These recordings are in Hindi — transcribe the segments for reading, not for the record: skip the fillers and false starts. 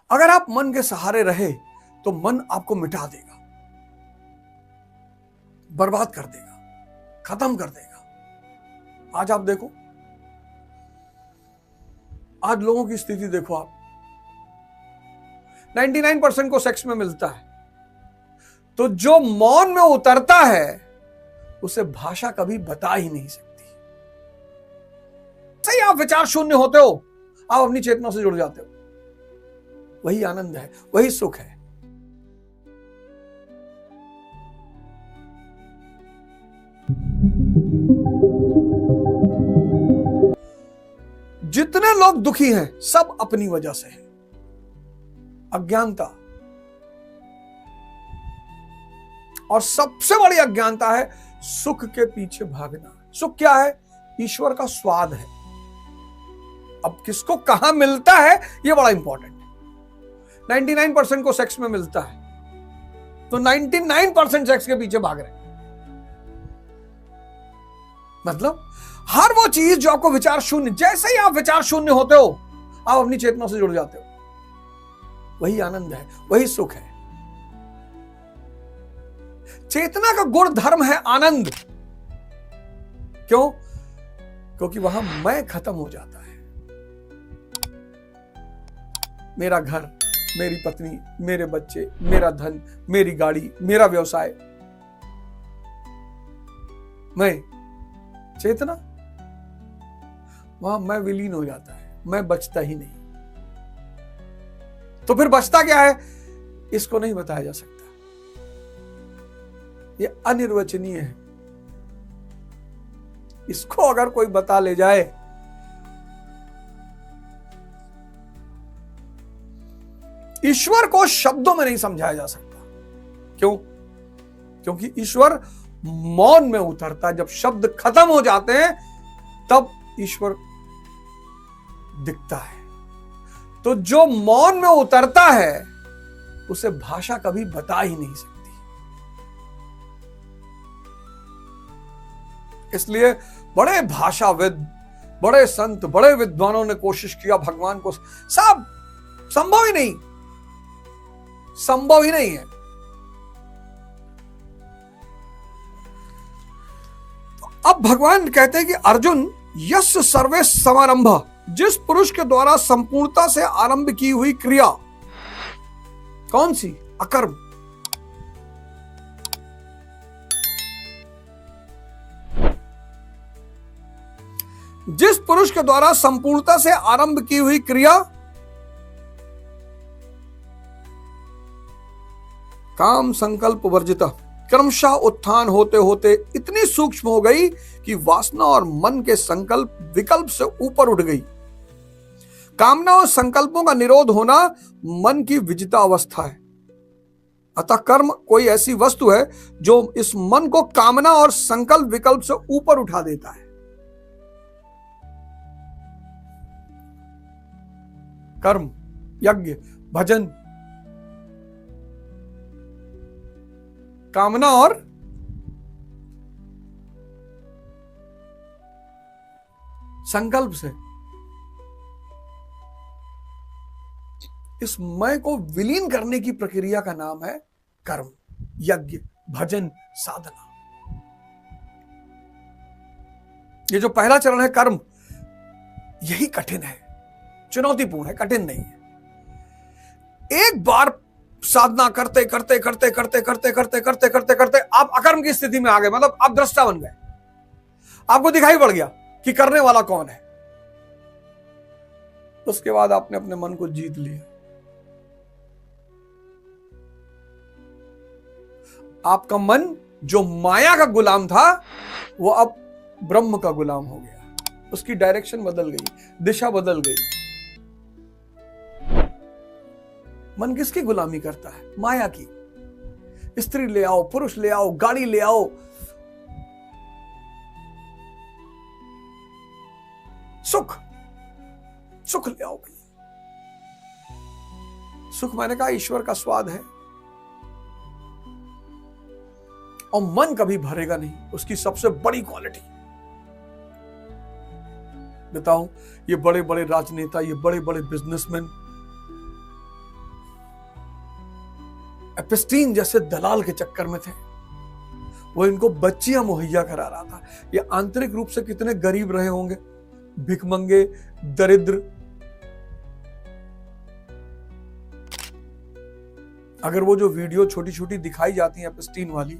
अगर आप मन के सहारे रहे तो मन आपको मिटा देगा, बर्बाद कर देगा, खत्म कर देगा। आज आप देखो, आज लोगों की स्थिति देखो आप, 99% को सेक्स में मिलता है, तो जो मौन में उतरता है उसे भाषा कभी बता ही नहीं सकती। सही, आप विचार शून्य होते हो, आप अपनी चेतना से जुड़ जाते हो, वही आनंद है, वही सुख है। जितने लोग दुखी हैं सब अपनी वजह से है। अज्ञानता, और सबसे बड़ी अज्ञानता है सुख के पीछे भागना। सुख क्या है? ईश्वर का स्वाद है। अब किसको कहां मिलता है यह बड़ा इंपॉर्टेंट है। 99% को सेक्स में मिलता है, तो 99% सेक्स के पीछे भाग रहे हैं। मतलब हर वो चीज जो आपको विचार शून्य, जैसे ही आप विचार शून्य होते हो आप अपनी चेतना से जुड़ जाते हो, वही आनंद है, वही सुख है। चेतना का गुण धर्म है आनंद। क्यों? क्योंकि वहां मैं खत्म हो जाता है। मेरा घर, मेरी पत्नी, मेरे बच्चे, मेरा धन, मेरी गाड़ी, मेरा व्यवसाय, मैं। चेतना, वहां मैं विलीन हो जाता है, मैं बचता ही नहीं। तो फिर बचता क्या है? इसको नहीं बताया जा सकता, ये अनिर्वचनीय है। इसको अगर कोई बता ले जाए, ईश्वर को शब्दों में नहीं समझाया जा सकता। क्यों? क्योंकि ईश्वर मौन में उतरता है। जब शब्द खत्म हो जाते हैं तब ईश्वर दिखता है। तो जो मौन में उतरता है उसे भाषा कभी बता ही नहीं सकती। इसलिए बड़े भाषाविद, बड़े संत, बड़े विद्वानों ने कोशिश किया भगवान को, सब संभव ही नहीं, संभव ही नहीं है। तो अब भगवान कहते हैं कि अर्जुन, यस्य सर्वे समारंभ, जिस पुरुष के द्वारा संपूर्णता से आरंभ की हुई क्रिया, कौन सी? अकर्म। जिस पुरुष के द्वारा संपूर्णता से आरंभ की हुई क्रिया काम संकल्प वर्जिता क्रमशः उत्थान होते होते इतनी सूक्ष्म हो गई कि वासना और मन के संकल्प विकल्प से ऊपर उठ गई। कामना और संकल्पों का निरोध होना मन की विजिता अवस्था है। अतः कर्म कोई ऐसी वस्तु है जो इस मन को कामना और संकल्प विकल्प से ऊपर उठा देता है। कर्म, यज्ञ, भजन, कामना और संकल्प से इस मैं को विलीन करने की प्रक्रिया का नाम है कर्म, यज्ञ, भजन, साधना। ये जो पहला चरण है कर्म, यही कठिन है, चुनौतीपूर्ण है, कठिन नहीं है। एक बार साधना करते करते करते करते करते करते करते करते करते आप अकर्म की स्थिति में आ गए, मतलब आप दृष्टा बन गए, आपको दिखाई पड़ गया कि करने वाला कौन है। उसके बाद आपने अपने मन को जीत लिया। आपका मन जो माया का गुलाम था वो अब ब्रह्म का गुलाम हो गया। उसकी डायरेक्शन बदल गई, दिशा बदल गई। मन किसकी गुलामी करता है? माया की। स्त्री ले आओ, पुरुष ले आओ, गाड़ी ले आओ, सुख, सुख ले आओ भाई। सुख मैंने कहा ईश्वर का स्वाद है, और मन कभी भरेगा नहीं। उसकी सबसे बड़ी क्वालिटी बताऊं, ये बड़े बड़े राजनेता, ये बड़े बड़े बिजनेसमैन, एपिस्टीन जैसे दलाल के चक्कर में थे, वो इनको बच्चियां मुहैया करा रहा था। ये आंतरिक रूप से कितने गरीब रहे होंगे, भिखमंगे, दरिद्र। अगर वो जो वीडियो छोटी छोटी दिखाई जाती है एपिस्टीन वाली,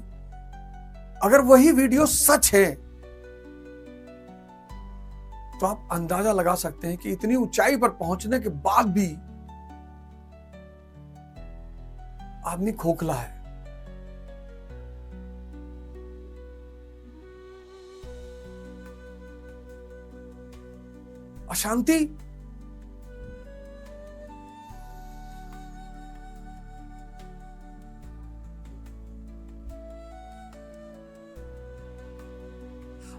अगर वही वीडियो सच है तो आप अंदाजा लगा सकते हैं कि इतनी ऊंचाई पर पहुंचने के बाद भी आदमी खोखला है। अशांति,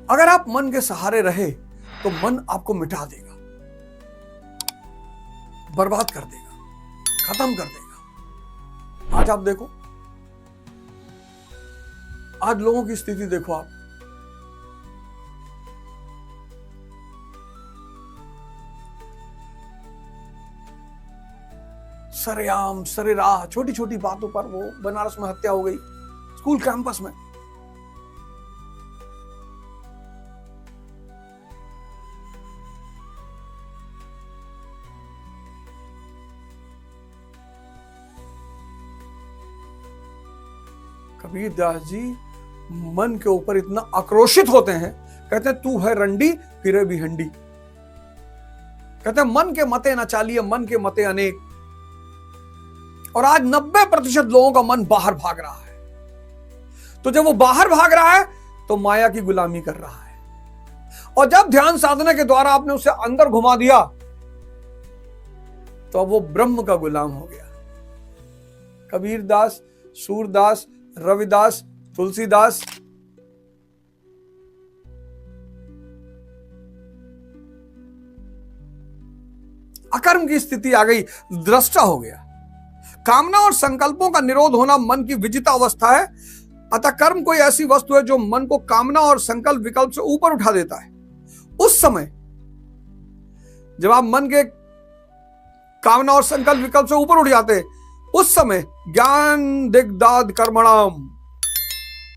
अगर आप मन के सहारे रहे तो मन आपको मिटा देगा, बर्बाद कर देगा, खत्म कर देगा। आज आप देखो, आज लोगों की स्थिति देखो आप। सरेआम सरेराह छोटी छोटी बातों पर वो बनारस में हत्या हो गई, स्कूल कैंपस में। कबीर दास जी मन के ऊपर इतना आक्रोशित होते हैं, कहते हैं तू है रंडी फिरे भी हंडी। कहते हैं मन के मते न चालिए, मन के मते अनेक। और आज 90% लोगों का मन बाहर भाग रहा है। तो जब वो बाहर भाग रहा है तो माया की गुलामी कर रहा है, और जब ध्यान साधना के द्वारा आपने उसे अंदर घुमा दिया तो अब वो ब्रह्म का गुलाम हो गया। कबीर दास, सूरदास, रविदास, तुलसीदास, अकर्म की स्थिति आ गई, दृष्टा हो गया। कामना और संकल्पों का निरोध होना मन की विजिता अवस्था है। अतः कर्म कोई ऐसी वस्तु है जो मन को कामना और संकल्प विकल्प से ऊपर उठा देता है। उस समय जब आप मन के कामना और संकल्प विकल्प से ऊपर उठ जाते, उस समय ज्ञान दिग्दाद कर्मणाम,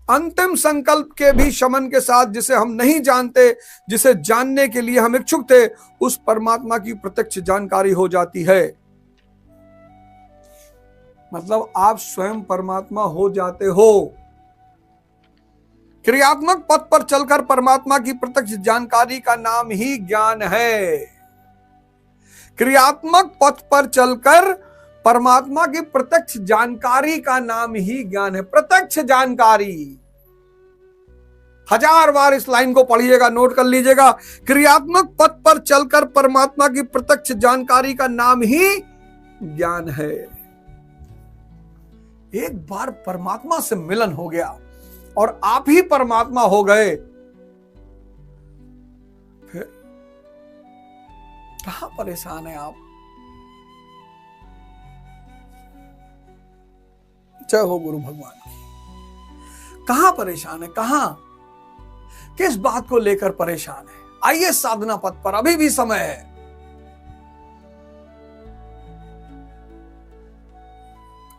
अंतिम संकल्प के भी शमन के साथ, जिसे हम नहीं जानते, जिसे जानने के लिए हम इच्छुक थे, उस परमात्मा की प्रत्यक्ष जानकारी हो जाती है। मतलब आप स्वयं परमात्मा हो जाते हो। क्रियात्मक पथ पर चलकर परमात्मा की प्रत्यक्ष जानकारी का नाम ही ज्ञान है। क्रियात्मक पथ पर चलकर परमात्मा की प्रत्यक्ष जानकारी का नाम ही ज्ञान है। प्रत्यक्ष जानकारी, 1000 बार इस लाइन को पढ़िएगा, नोट कर लीजिएगा। क्रियात्मक पथ पर चलकर परमात्मा की प्रत्यक्ष जानकारी का नाम ही ज्ञान है। एक बार परमात्मा से मिलन हो गया और आप ही परमात्मा हो गए, फिर कहां परेशान है आप? जय हो गुरु भगवान की। कहां परेशान है, कहां, किस बात को लेकर परेशान है? आइए साधना पथ पर, अभी भी समय है।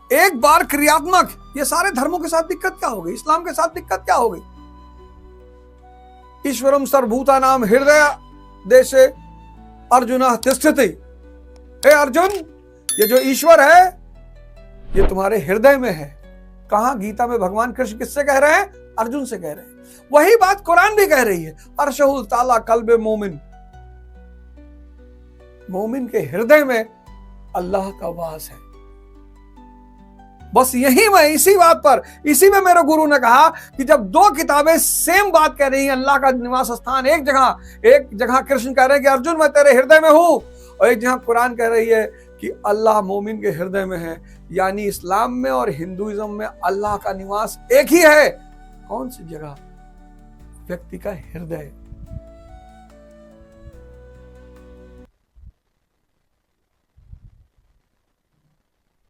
एक बार क्रियात्मक, ये सारे धर्मों के साथ दिक्कत क्या हो गई? इस्लाम के साथ दिक्कत क्या हो गई? ईश्वरम सर्वभूतानां हृदय देशे अर्जुन तिष्ठति। हे अर्जुन, ये जो ईश्वर है ये तुम्हारे हृदय में है। कहां? गीता में भगवान कृष्ण किससे कह रहे हैं? अर्जुन से कह रहे हैं। वही बात कुरान भी कह रही है, अर्शहुल ताला कल्बे मोमिन। मोमिन के हृदय में अल्लाह का वास है। बस यही मैं, इसी बात पर, इसी में मेरे गुरु ने कहा कि जब दो किताबें सेम बात कह रही हैं, अल्लाह का निवास स्थान एक जगह कृष्ण कह रहे हैं कि अर्जुन मैं तेरे हृदय में हूं, और एक जगह कुरान कह रही है कि अल्लाह मोमिन के हृदय में है। यानी इस्लाम में और हिंदुइज्म में अल्लाह का निवास एक ही है। कौन सी जगह? व्यक्ति का हृदय।